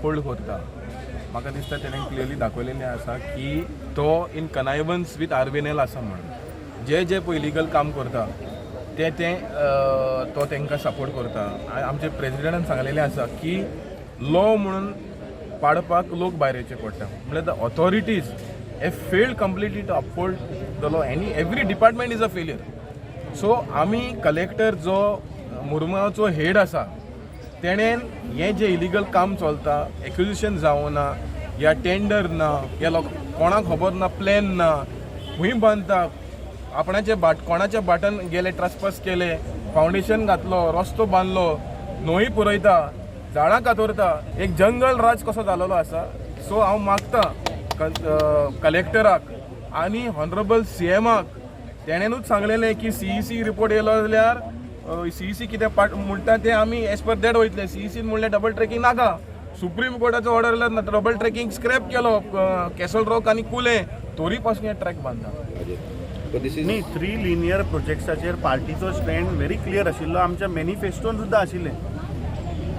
Uphold करता म्हाका दिसता तेणें क्लियरली दाखयलेलें आसा की तो इन कनायवन्स विथ RBNL आसा म्हणून जे पळय इलिगल काम करता ते तो तांकां सपोर्ट करता. आमचे प्रेसिडेंटान सांगलेलें आसा की लॉ म्हणून पाडपाक लोक भायर येवचे पडटा म्हळ्यार the authorities have failed completely to uphold the law. Every department is a failure. So आमी कलेक्टर जो मुरगांवचो हेड आसा तेणेन हें जे इलिगल काम चलता एक्विजिशन जावना या टेंडर ना या कोणाक खबर ना प्लॅन ना खंय बांदता कोणाच्या बाटान गेले ट्रस्पास केले फावंडेशन घातलो रस्तो बांदलो न्हंय पुरयता झाडां कातरता एक जंगल राज कसो जालोलो आसा. सो हांव मागता कलेक्टराक आनी हॉनरेबल CMाक तेणेनूच सांगलेलें की CEC रिपोर्ट येयलो जाल्यार CEC कितें म्हणटा तें आमी एज पर दॅट वयतले. CEC म्हणलें डबल ट्रॅकिंग नाका. सुप्रीम कोर्टाचो ऑर्डर आयलो डबल ट्रॅकिंग स्क्रॅप केलो कॅसल रॉक आनी कुले तोरी पासून हे ट्रॅक बांदता. न्ही 3 लिनियर प्रोजेक्ट्साचेर पार्टीचो स्टँड व्हेरी क्लियर आशिल्लो. आमच्या मॅनिफेस्टोन सुद्दां आशिल्लें.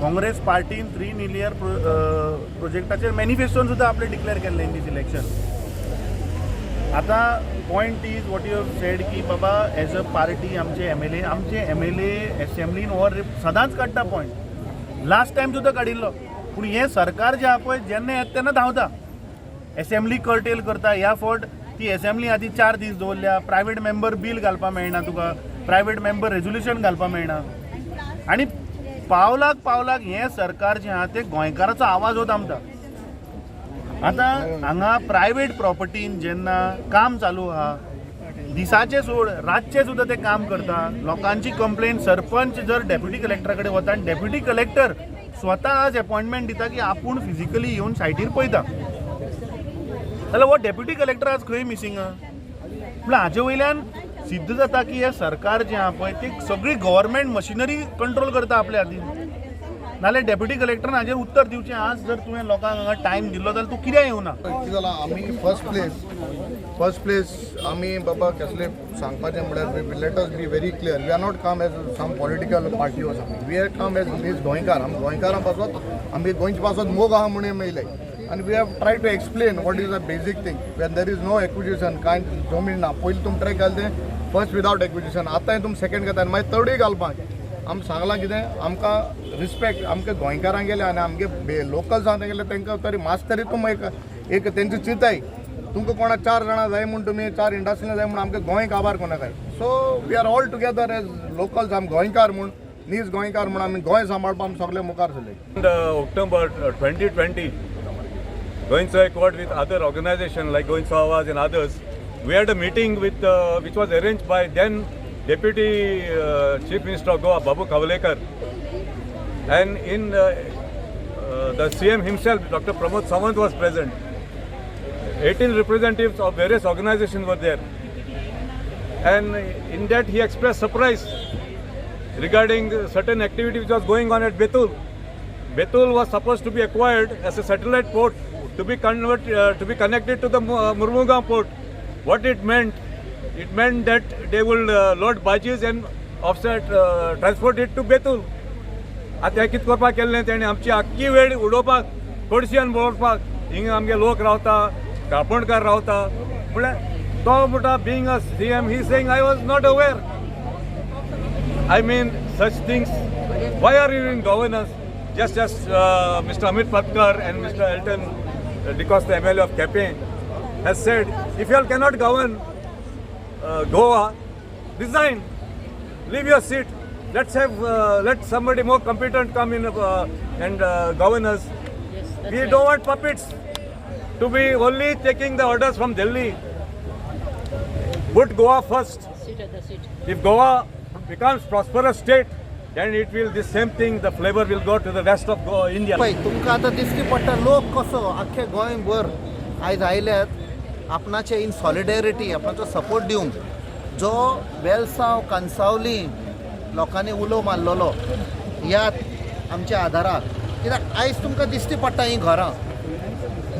काँग्रेस पार्टीन 3 लिनियर प्रोजेक्टाचेर मॅनिफेस्टोन सुद्दां आपलें डिक्लेअर केल्लें इन दीस इलेक्शन. आतां point is what you have sed की बाबा एज अ पार्टी आमचे MLA एसेंब्लीन ओवर सदांच काडटा पॉयंट. लास्ट टायम सुद्दां काडिल्लो. पूण हें सरकार जें आहा पळय जेन्ना येता तेन्ना धांवता. एसेंब्ली कर्टेल करता. ह्या फावट ती एसेंब्ली आदी 4 दीस दवरल्या. प्रायवेट मेंबर बील घालपाक मेळना तुका. प्रायवेट मेंबर रेजोल्युशन घालपाक मेळना. आनी पावलाक हें सरकार जें आहा तें गोंयकाराचो आवाज हो दामता. आतां हांगा प्रायवेट प्रॉपर्टीन जेन्ना काम चालू आहा दिसाचे सोड रातचे सुद्दां ते काम करता. लोकांची कंप्लेंट सरपंच जर डेप्युटी कलेक्टरा कडेन वता आनी डेप्युटी कलेक्टर स्वता आज अपॉइंटमेंट दिता की आपूण फिजिकली येवन सायटीर पळयता जाल्यार हो डेप्युटी कलेक्टर आज खंय मिसींग आहा. म्हळ्यार हाजे वयल्यान सिद्ध जाता की हे सरकार जें आहा पळय ती सगळी गव्हर्मेंट मशिनरी कंट्रोल करता आपल्या हातीन. नाल्यार डेप्युटी कलेक्टरान हाजेर उत्तर दिवचें. आज जर तुवें लोकांक हांगा टायम दिल्लो जाल्यार तूं कित्याक येवना. कितें जालां आमी फर्स्ट प्लेस आमी बाबा कसले सांगपाचें म्हळ्यार let us be very clear. We are not come as some political party or something. We are come as मीज गोंयकार. आमी गोंयकारां पासत आमी गोंयचे पासत मोग आहा म्हणून येयले. And we have tried to explain what is the basic thing. When there is no acquisition, kind जमीन ना पयलीं तुम ट्रॅक घालते फर्स्ट विदाउट एक्विजिशन. आतां तुम सेकंड घेता आनी मागीर थर्डूय घालपाक. आमी सांगलां कितें आमकां रिस्पेक्ट आमकां गोंयकारांक गेले आनी आमगे लोकल्स आहा तेंगेले तांकां तरी मातशें तरी तुम एक तेंची चिंताय. तुमकां कोणाक 4 जाणां जाय म्हूण तुमी 4 इंडस्ट्रीन जाय म्हूण आमकां गोंय काबार कोणाकाय. So we are all together as locals. आमी गोंयकार म्हूण नीज गोंयकार म्हूण आमी गोंय सांबाळपाक आमी सगळे मुखार सरले. October 2020 Velsao accord with other organizations like Velsao and others. We had a meeting with which was arranged by then Deputy Chief Minister of Goa, Babu Kavlekar, and in the CM himself, Dr. Pramod Sawant was present. 18 representatives of various organizations were there, and in that he expressed surprise regarding certain activity which was going on at Betul. Betul was supposed to be acquired as a satellite port to be connected to the Murmugaon port. What it meant that they will load barges and offset transport it to Betul. आता कितें करपाक केल्लें तेणें आमची आख्खी वेळ उडोवपाक कडशीयान बोडपाक. हिंगा आमगे लोक रावता काळपणकार रावता म्हळ्यार तो म्हणटा being a CM he saying I was not aware. I mean such things. Why are you in governance? Just as Mr. Amit Patkar and Mr. Elton because the MLA of Kepe has said, if you all cannot govern Goa, resign, leave your seat. Let somebody more competent come in and govern us. We don't want puppets to be only taking the orders from Delhi. Put Goa first. If Goa becomes prosperous state, then it will the same thing. The flavor will go to the rest of India. तुमकां आतां दिसती पडटा लोक कसो आख्खे गोंयभर आयज आयल्यात आपणाचे इन सॉलिडेरिटी आपणाचो सपोर्ट दिवंक. जो वेलसांव कांसावली लोकांनी उलो मारलेलो ह्यात आमच्या आदाराक. कित्याक आयज तुमकां दिसती पडटा ही घरां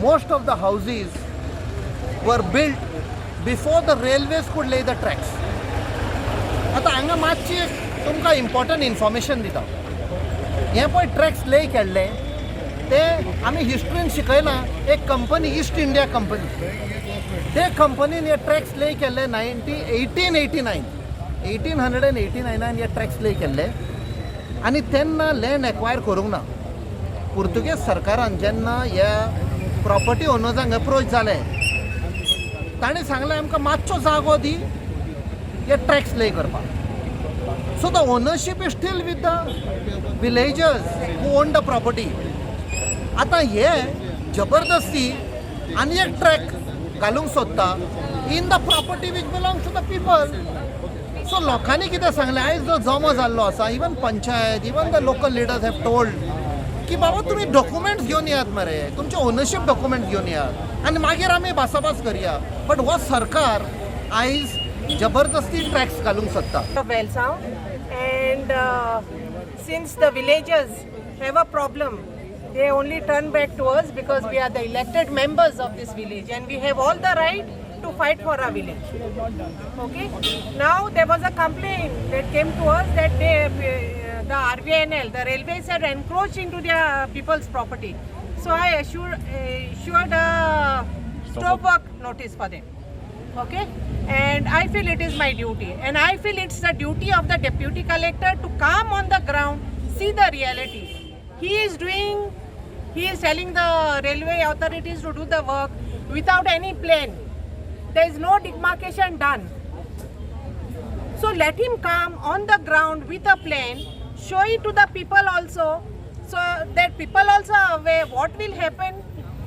most of the houses were built before the railways could lay the tracks. आतां हांगा मातशी तुमकां इम्पॉर्टंट इन्फॉर्मेशन दिता. हे पळय ट्रॅक्स ले केल्ले ते आम्ही हिस्ट्रीन शिकयलां एक कंपनी ईस्ट इंडिया कंपनी ते कंपनीन हे ट्रॅक्स ले केल्ले 1889 हे ट्रॅक्स ले केल्ले आनी तेन्ना लँड एक्वायर करूंक ना पुर्तुगेज सरकारान जेन्ना ह्या प्रॉपर्टी ओनर्सांक अप्रोच जाले ताणें सांगलें आमकां मातसो जागो दी हे ट्रॅक्स ले करपाक so the ownership is still with the villagers who own the property आतां हे जबरदस्ती आनी एक ट्रॅक घालूंक सोदता in the property which belongs to the people so लोकांनी कितें सांगलें आयज जो जमो जाल्लो आसा even panchayat even the local leaders have told की बाबा तुमी डॉक्युमेंट्स घेवन येयात मरे तुमचे ओनरशीप डॉक्युमेंट्स घेवन येयात आनी मागीर आमी भासाभास करया बट हो सरकार आयज जबरदस्ती ट्रॅक्स घालूंक सोदता Velsao, and since the villagers have a problem, they only turn back to us because we are the elected members of this village and we have all the right to fight for our village. Okay. Now there was a complaint that came to us that the RVNL, the railways, had encroached into their people's property. So I issued a stop work notice for them. Okay, and I feel it is my duty, and I feel it's the duty of the deputy collector to come on the ground, see the reality. He is telling the railway authorities to do the work without any plan. There is no demarcation done. So let him come on the ground with a plan, show it to the people also, so that people also are aware what will happen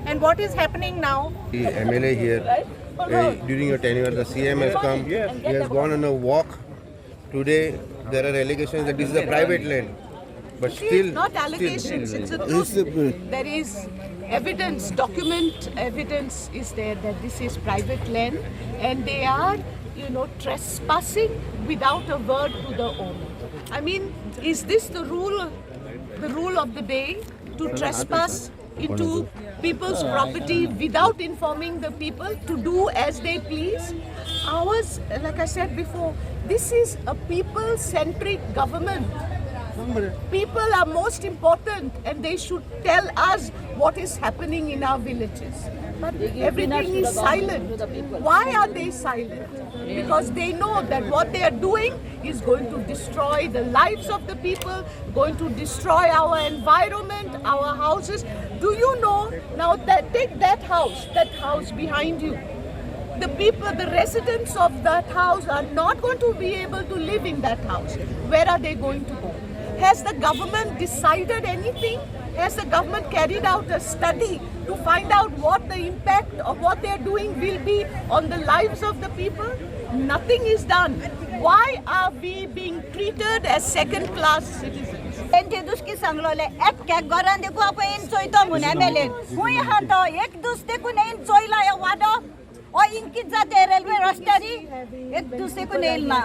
and what is happening now. The MLA here, during your tenure, the CM has come. He has gone on a walk. Today, there are allegations that this is a private land. But still, it's not allegations, it's the truth. There is evidence, document evidence is there that this is private land and they are, trespassing without a word to the owner. I mean, is this the rule of the day to trespass into people's property without informing the people to do as they please? Ours, like I said before, this is a people-centric government. People are most important and they should tell us what is happening in our villages. But everything is silent. Why are they silent? Because they know that what they are doing is going to destroy the lives of the people, going to destroy our environment, our houses. Do you know, now that take that house behind you. The people, the residents of that house are not going to be able to live in that house. Where are they going to go? Has the government decided anything? Has the government carried out a study to find out what the impact of what they are doing will be on the lives of the people? Nothing is done. Why are we being treated as second-class citizens? Ente duski sanglole ek kek garan de ko apo in choi to mune melen hui han to ek duste ku nein choi la ya wado o inki jate railway rastari ek duste ku neil na